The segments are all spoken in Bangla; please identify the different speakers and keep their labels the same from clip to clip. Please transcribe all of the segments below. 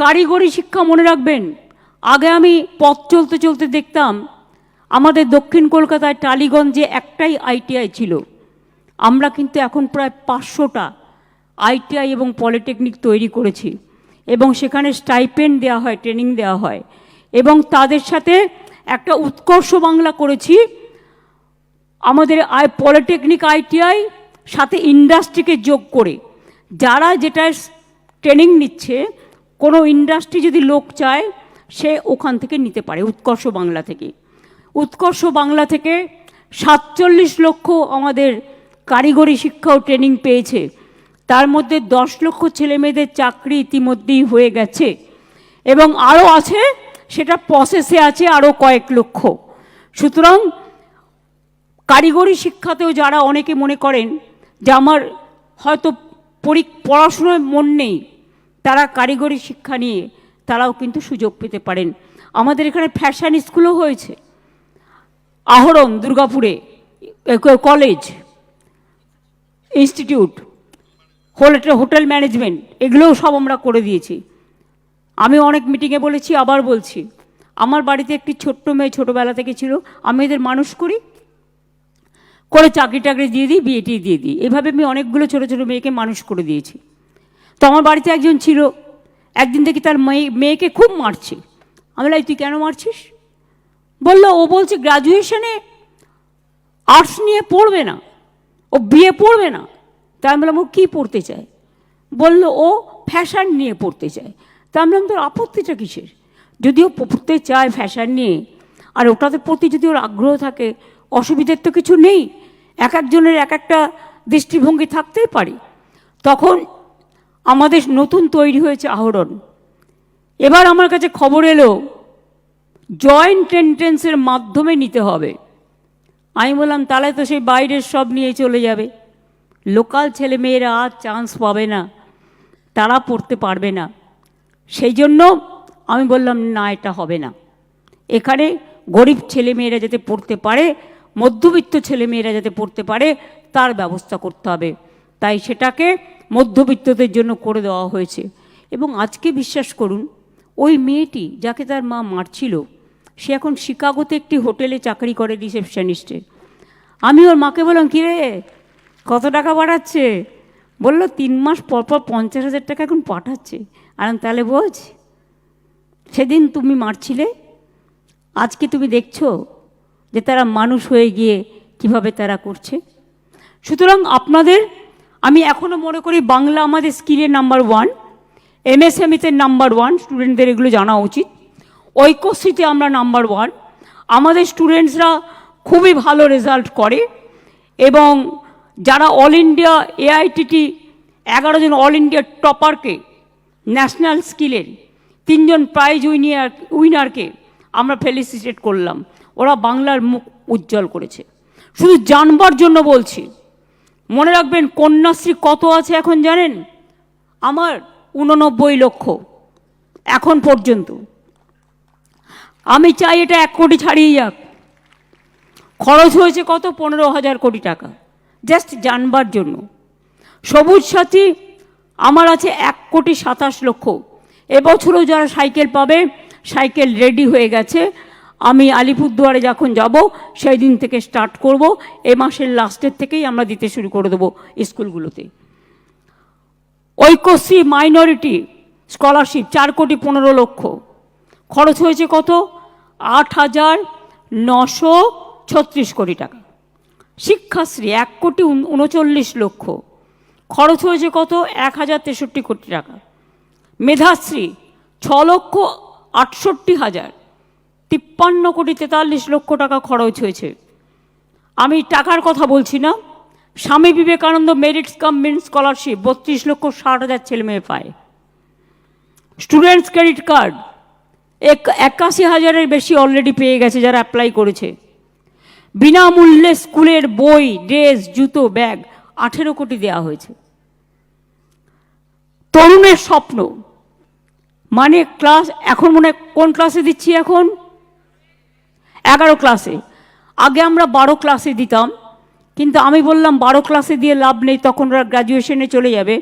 Speaker 1: কারিগরি শিক্ষা মনে রাখবেন, আগে আমি পথ চলতে চলতে দেখতাম আমাদের দক্ষিণ কলকাতায় টালিগঞ্জে একটাই আইটিআই ছিল। আমরা কিন্তু এখন প্রায় 500টা আইটিআই এবং পলিটেকনিক তৈরি করেছি, এবং সেখানে স্টাইপেন্ড দেওয়া হয়, ট্রেনিং দেওয়া হয়, এবং তাদের সাথে একটা উৎকর্ষ বাংলা করেছি। আমাদের পলিটেকনিক আইটিআই সাথে ইন্ডাস্ট্রিকে যোগ করে যারা যেটা ট্রেনিং নিচ্ছে, কোনো ইন্ডাস্ট্রি যদি লোক চায় সে ওখান থেকে নিতে পারে, উৎকর্ষ বাংলা থেকে। উৎকর্ষ বাংলা থেকে 47 লক্ষ আমাদের কারিগরি শিক্ষা ও ট্রেনিং পেয়েছে। তার মধ্যে 10 লক্ষ ছেলেমেয়েদের চাকরি ইতিমধ্যেই হয়ে গেছে, এবং আরও আছে, সেটা প্রসেসে আছে আরও কয়েক লক্ষ। সুতরাং কারিগরি শিক্ষাতেও যারা অনেকে মনে করেন যে আমার হয়তো পড়াশোনায় মন নেই, তারা কারিগরি শিক্ষা নিয়ে তারাও কিন্তু সুযোগ পেতে পারেন। আমাদের এখানে ফ্যাশন স্কুলও হয়েছে, আহরণ দুর্গাপুরে কলেজ, ইনস্টিটিউট, হোটেল ম্যানেজমেন্ট, এগুলোও সব আমরা করে দিয়েছি। আমি অনেক মিটিংয়ে বলেছি, আবার বলছি, আমার বাড়িতে একটি ছোট্ট মেয়ে ছোটোবেলা থেকে ছিল, আমি এদের মানুষ করি, করে চাকরি টাকরি দিয়ে দিই, বিয়েটি দিয়ে দিই, এভাবে আমি অনেকগুলো ছোটো ছোটো মেয়েকে মানুষ করে দিয়েছি। তো আমার বাড়িতে একজন ছিল, একদিন দেখি তার মেয়েকে খুব মারছে। আমি বললাম, তুই কেন মারছিস? বললো, ও বলছে গ্র্যাজুয়েশনে আর্টস নিয়ে পড়বে না, ও বিয়ে পড়বে না। তা আমি বললাম, ও কী পড়তে চায়? বললো, ও ফ্যাশন নিয়ে পড়তে চায়। তা আমি বললাম, তোর আপত্তিটা কিসের? যদি ও পড়তে চায় ফ্যাশন নিয়ে, আর ওটাতে প্রতি যদি ওর আগ্রহ থাকে, অসুবিধার তো কিছু নেই। এক একজনের এক একটা দৃষ্টিভঙ্গি থাকতেই পারে। তখন আমাদের নতুন তৈরি হয়েছে আহরণ। এবার আমার কাছে খবর এলো জয়েন্ট এন্ট্রেন্সের মাধ্যমে নিতে হবে। আমি বললাম, তাহলে তো সেই বাইরের সব নিয়ে চলে যাবে, লোকাল ছেলেমেয়েরা আর চান্স পাবে না, তারা পড়তে পারবে না। সেই জন্য আমি বললাম, না, এটা হবে না। এখানে গরিব ছেলেমেয়েরা যাতে পড়তে পারে, মধ্যবিত্ত ছেলেমেয়েরা যাতে পড়তে পারে, তার ব্যবস্থা করতে হবে। তাই সেটাকে মধ্যবিত্তদের জন্য করে দেওয়া হয়েছে। এবং আজকে বিশ্বাস করুন, ওই মেয়েটি যাকে তার মা মারছিল, সে এখন শিকাগোতে একটি হোটেলে চাকরি করে রিসেপশনিস্টে। আমি ওর মাকে বললাম, কী রে, কত টাকা পাঠাচ্ছে? বললো, 3 মাস পর পর 50,000 টাকা এখন পাঠাচ্ছে। আর তাহলে বোঝ, সেদিন তুমি মারছিলে, আজকে তুমি দেখছো যে তারা মানুষ হয়ে গিয়ে কিভাবে তারা করছে। সুতরাং আপনাদের, আমি এখনও মনে করি বাংলা আমাদের স্কিলের নাম্বার 1, এমএসএমইতে নাম্বার 1, স্টুডেন্টদের এগুলো জানা উচিত। ঐক্যশ্রীতে আমরা নাম্বার 1, আমাদের স্টুডেন্টসরা খুবই ভালো রেজাল্ট করে। এবং যারা অল ইন্ডিয়া এআইটিটি 11 জন অল ইন্ডিয়া টপারকে, ন্যাশনাল স্কিলের 3 জন প্রাইজ উইনারকে আমরা ফেলিসিটেট করলাম। ওরা বাংলার মুখ উজ্জ্বল করেছে। শুধু জানবার জন্য বলছি, মনে রাখবেন কন্যাশ্রী কত আছে এখন জানেন? আমার 89 লক্ষ এখন পর্যন্ত। আমি চাই এটা 1 কোটি ছাড়িয়ে যাক। খরচ হয়েছে কত? 15,000 কোটি টাকা, জাস্ট জানবার জন্য। সবুজ সাথী আমার আছে 1,27 লক্ষ। এবছরও যারা সাইকেল পাবে, সাইকেল রেডি হয়ে গেছে। আমি আলিপুরদুয়ারে যখন যাব, সেই দিন থেকে স্টার্ট করব। এ মাসের লাস্টের থেকেই আমরা দিতে শুরু করে দেবো স্কুলগুলোতে। ঐক্যশ্রী মাইনরিটি স্কলারশিপ 4,15 লক্ষ। খরচ হয়েছে কত? 8,936 কোটি টাকা। শিক্ষাশ্রী 1,39 লক্ষ। খরচ হয়েছে কত? 1,063 কোটি টাকা। মেধাশ্রী 6,68,000, 53,43 লক্ষ টাকা খরচ হয়েছে। আমি টাকার কথা বলছি না। স্বামী বিবেকানন্দ মেরিটস কাম মেন স্কলারশিপ 32,60,000 ছেলে মেয়ে পায়। স্টুডেন্টস ক্রেডিট কার্ড 81,000-এর বেশি অলরেডি পেয়ে গেছে যারা অ্যাপ্লাই করেছে। বিনামূল্যে স্কুলের বই, ড্রেস, জুতো, ব্যাগ 18 কোটি দেওয়া হয়েছে। তরুণের স্বপ্ন মানে ক্লাস, এখন মনে হয় কোন ক্লাসে দিচ্ছি? এখন 11 ক্লাসে। আগে আমরা 12 ক্লাসে দিতাম, কিন্তু আমি বললাম 12 ক্লাসে দিয়ে লাভ নেই, তখন ওরা গ্র্যাজুয়েশনে চলে যাবে।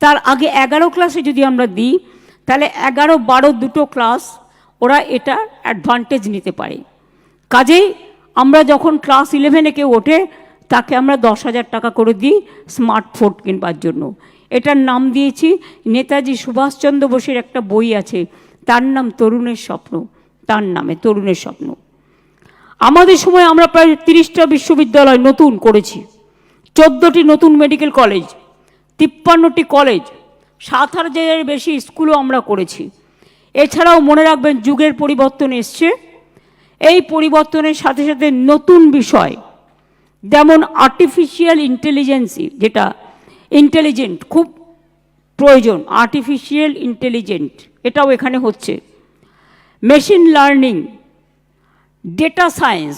Speaker 1: তার আগে 11 ক্লাসে যদি আমরা দিই, তাহলে 11, 12 দুটো ক্লাস ওরা এটা অ্যাডভান্টেজ নিতে পারে। কাজেই আমরা যখন ক্লাস 11-এ কেউ ওঠে তাকে আমরা 10,000 টাকা করে দিই স্মার্টফোন কিনবার জন্য। এটার নাম দিয়েছি, নেতাজি সুভাষচন্দ্র বোসের একটা বই আছে, তার নাম তরুণের স্বপ্ন, তার নামে তরুণের স্বপ্ন। আমাদের সময় আমরা প্রায় 30টা বিশ্ববিদ্যালয় নতুন করেছি, 14টি নতুন মেডিকেল কলেজ, 53টি কলেজ, 7,000-এর বেশি স্কুলও আমরা করেছি। এছাড়াও মনে রাখবেন যুগের পরিবর্তন এসছে, এই পরিবর্তনের সাথে সাথে নতুন বিষয় যেমন আর্টিফিশিয়াল ইন্টেলিজেন্সি, যেটা ইন্টেলিজেন্ট খুব প্রয়োজন, আর্টিফিশিয়াল ইন্টেলিজেন্ট এটাও এখানে হচ্ছে, মেশিন লার্নিং, ডেটা সায়েন্স।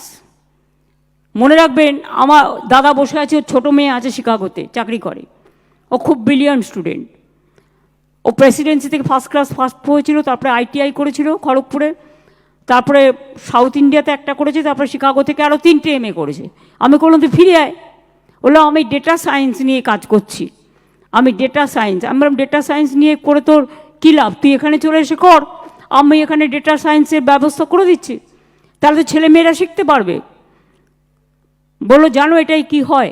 Speaker 1: মনে রাখবেন আমার দাদা বসে আছে, ছোটো মেয়ে আছে শিকাগোতে চাকরি করে, ও খুব ব্রিলিয়ান্ট স্টুডেন্ট, ও প্রেসিডেন্সি থেকে ফার্স্ট ক্লাস ফার্স্ট হয়েছিল, তারপরে ITI করেছিল খড়গপুরে, তারপরে সাউথ ইন্ডিয়াতে একটা করেছে, তারপরে শিকাগো থেকে আরও 3টে MA করেছে। আমি বললাম তুই ফিরে আয়, বললো আমি ডেটা সায়েন্স নিয়ে কাজ করছি। আমি ডেটা সায়েন্স, আমি বললাম ডেটা সায়েন্স নিয়ে করে তোর কী লাভ, তুই এখানে চলে এসে কর, আমি এখানে ডেটা সায়েন্সের ব্যবস্থা করে দিচ্ছি, তাহলে তো ছেলেমেয়েরা শিখতে পারবে। বললো জানো এটাই কি হয়,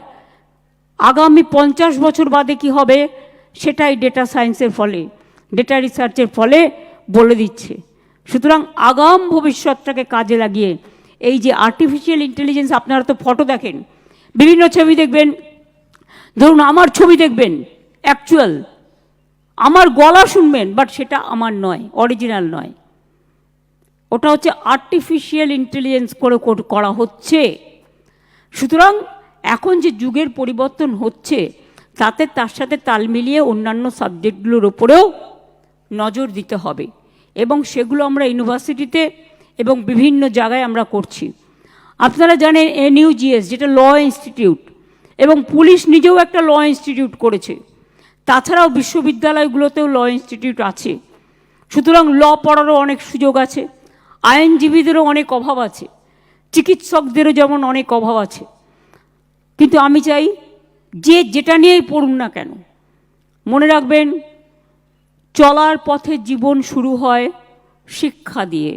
Speaker 1: আগামী 50 বছর বাদে কি হবে সেটাই ডেটা সায়েন্সের ফলে, ডেটা রিসার্চের ফলে বলে দিচ্ছে। সুতরাং আগাম ভবিষ্যৎটাকে কাজে লাগিয়ে এই যে আর্টিফিশিয়াল ইন্টেলিজেন্স, আপনারা তো ফটো দেখেন, বিভিন্ন ছবি দেখবেন, ধরুন আমার ছবি দেখবেন অ্যাকচুয়াল, আমার গলা শুনবেন, বাট সেটা আমার নয়, অরিজিনাল নয়, ওটা হচ্ছে আর্টিফিশিয়াল ইন্টেলিজেন্স করে করা হচ্ছে। সুতরাং এখন যে যুগের পরিবর্তন হচ্ছে তাতে তার সাথে তাল মিলিয়ে অন্যান্য সাবজেক্টগুলোর উপরেও নজর দিতে হবে, এবং সেগুলো আমরা ইউনিভার্সিটিতে এবং বিভিন্ন জায়গায় আমরা করছি। আপনারা জানেন NUGS যেটা ল ইনস্টিটিউট, এবং পুলিশ নিজেও একটা ল ইনস্টিটিউট করেছে, তাছাড়াও বিশ্ববিদ্যালয়গুলোতেও ল ইনস্টিটিউট আছে। সুতরাং ল পড়ারও অনেক সুযোগ আছে, আইনজীবীদেরও অনেক অভাব আছে, চিকিৎসকদেরও যেমন অনেক অভাব আছে। কিন্তু আমি চাই যে যেটা নিয়েই পড়ুন না কেন, মনে রাখবেন চলার পথে জীবন শুরু হয় শিক্ষা দিয়ে।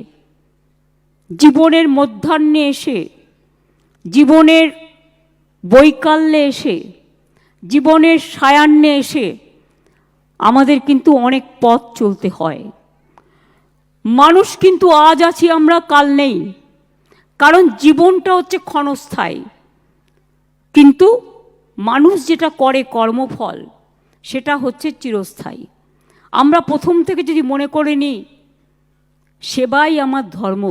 Speaker 1: জীবনের মধ্যাহ্নে এসে, জীবনের বৈকাল্যে এসে, জীবনের সায়াহ্নে এসে আমাদের কিন্তু অনেক পথ চলতে হয়। মানুষ কিন্তু আজ আছি আমরা, কাল নেই, কারণ জীবনটা হচ্ছে ক্ষণস্থায়ী। কিন্তু মানুষ যেটা করে কর্মফল সেটা হচ্ছে চিরস্থায়ী। আমরা প্রথম থেকে যদি মনে করে নিই সেবাই আমার ধর্ম,